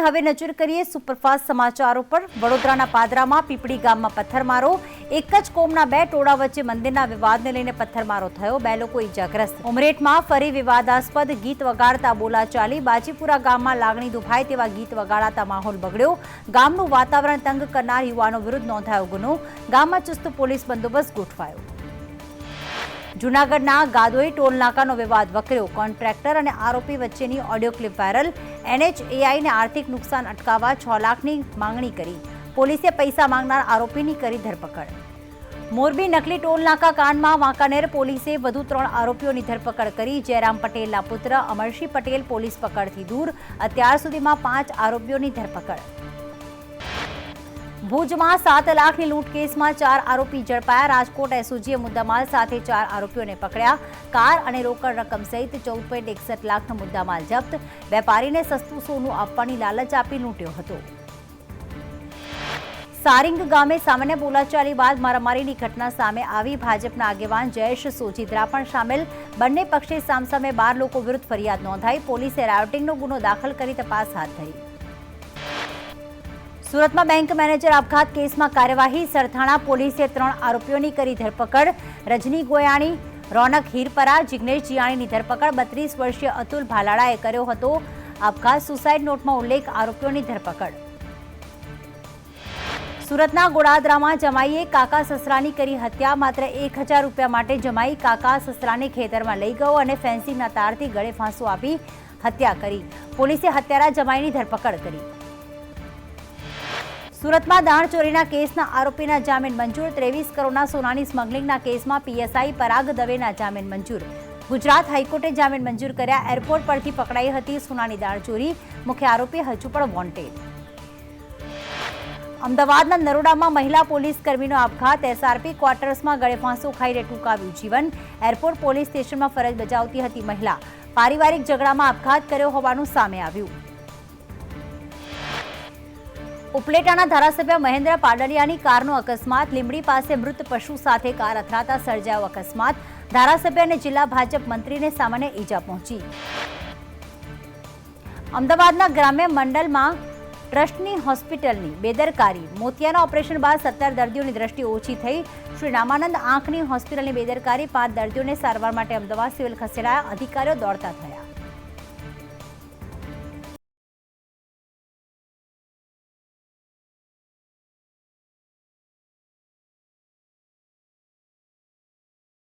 હવે નજર કરીએ સુપરફાસ્ટ સમાચારો પર। વડોદરાના પાદરામાં પીપળી ગામમાં પથ્થરમારો। એક જ કોમના બે ટોળા વચ્ચે મંદિરના વિવાદને લઈને પથ્થરમારો થયો। બે લોકો ઇજાગ્રસ્ત। ઉમરેઠમાં ફરી વિવાદાસ્પદ ગીત વગાડતા બોલાચાલી। બાજીપુરા ગામમાં લાગણી દુભાય તેવા ગીત વગાડાતા માહોલ બગડ્યો। ગામનું વાતાવરણ તંગ કરનાર યુવાનો વિરુદ્ધ નોંધાયો ગુનો। ગામમાં ચુસ્ત પોલીસ બંદોબસ્ત ગોઠવાયો। જૂનાગઢના ગાદોઈ ટોલ નાકાનો વિવાદ વકર્યો। કોન્ટ્રાક્ટર અને આરોપી વચ્ચેની ઓડિયો ક્લિપ વાયરલ। NHAIને આર્થિક નુકસાન અટકાવવા 6 લાખની માંગણી કરી। પોલીસે પૈસા માંગનાર આરોપીની કરી ધરપકડ। મોરબી નકલી ટોલ નાકા કાંડમાં વાંકાનેર પોલીસે વધુ 3 આરોપીઓની ધરપકડ કરી। જયરામ પટેલના પુત્ર અમરસિંહ પટેલ પોલીસ પકડથી દૂર। અત્યાર સુધીમાં 5 આરોપીઓની ધરપકડ। ભુજમાં 7 લાખની લૂંટ કેસમાં 4 આરોપી ઝડપાયા। રાજકોટ એસઓજીએ મુદ્દામાલ સાથે 4 આરોપીઓને પકડ્યા। કાર અને રોકડ રકમ સહિત 14.61 લાખનો મુદ્દામાલ જપ્ત। વેપારીને સસ્તું સોનું આપવાની લાલચ આપી લૂંટ્યો હતો। સારિંગ ગામે સામાન્ય બોલાચાલી બાદ મારામારીની ઘટના સામે આવી। ભાજપના આગેવાન જયેશ સોજીત્રા પણ સામેલ। બંને પક્ષે સામસામે 12 લોકો વિરુદ્ધ ફરિયાદ નોંધાઈ। પોલીસે રાયોટિંગનો ગુનો દાખલ કરી તપાસ હાથ ધરી। સુરતમાં બેંક મેનેજર આપઘાત કેસમાં કાર્યવાહી। સરથાણા પોલીસે 3 આરોપીઓની કરી ધરપકડ। રજની ગોયાણી, રોનક હીરપરા, જિગ્નેશ જીયાણીની ધરપકડ। 32 વર્ષીય અતુલ ભાલાળાએ કર્યો હતો આપઘાત। સુસાઇડ નોટમાં ઉલ્લેખ। આરોપીઓની ધરપકડ। સુરતના ગોડાદરામાં જમાઈએ કાકા સસરાની કરી હત્યા। માત્ર 1000 રૂપિયા માટે જમાઈ કાકા સસરાને ખેતરમાં લઈ ગયો અને ફેન્સિંગના તારથી ગળે ફાંસો આપી હત્યા કરી। પોલીસે હત્યારા જમાઈની ધરપકડ કરી। સુરતમાં દાણ ચોરીના કેસના આરોપીના જામીન મંજૂર। 23 કરોડના સોનાની સ્મગલિંગના કેસમાં PSI પરાગ દવેના જામીન મંજૂર। ગુજરાત હાઈકોર્ટે જામીન મંજૂર કર્યા। એરપોર્ટ પરથી પકડાઈ હતી સોનાની દાણ ચોરી। મુખ્ય આરોપી હજુ પણ વોન્ટેડ। અમદાવાદના નરોડામાં મહિલા પોલીસ કર્મીનો આપઘાત। SRP ક્વાર્ટર્સમાં ગળે ફાંસો ખાઈને ટૂંકાવ્યું જીવન। એરપોર્ટ પોલીસ સ્ટેશનમાં ફરજ બજાવતી હતી મહિલા। પારિવારિક ઝઘડામાં આપઘાત કર્યો હોવાનું સામે આવ્યું। ઉપલેટાના ધારાસભ્ય મહેન્દ્ર પાડલિયાની કારનો અકસ્માત। લીંબડી પાસે મૃત પશુ સાથે કાર અથડાતા સર્જાયો અકસ્માત। ધારાસભ્ય અને જિલ્લા ભાજપ મંત્રીને સામાન્ય ઈજા પહોંચી। અમદાવાદના ગ્રામ્ય મંડળમાં ટ્રસ્ટની હોસ્પિટલની બેદરકારી। મોતિયાના ઓપરેશન બાદ 17 દર્દીઓની દ્રષ્ટિ ઓછી થઈ। શ્રી રામાનંદ આંખની હોસ્પિટલની બેદરકારી। 5 દર્દીઓને સારવાર માટે અમદાવાદ સિવિલ ખસેડાયા। અધિકારીઓ દોડતા થયા।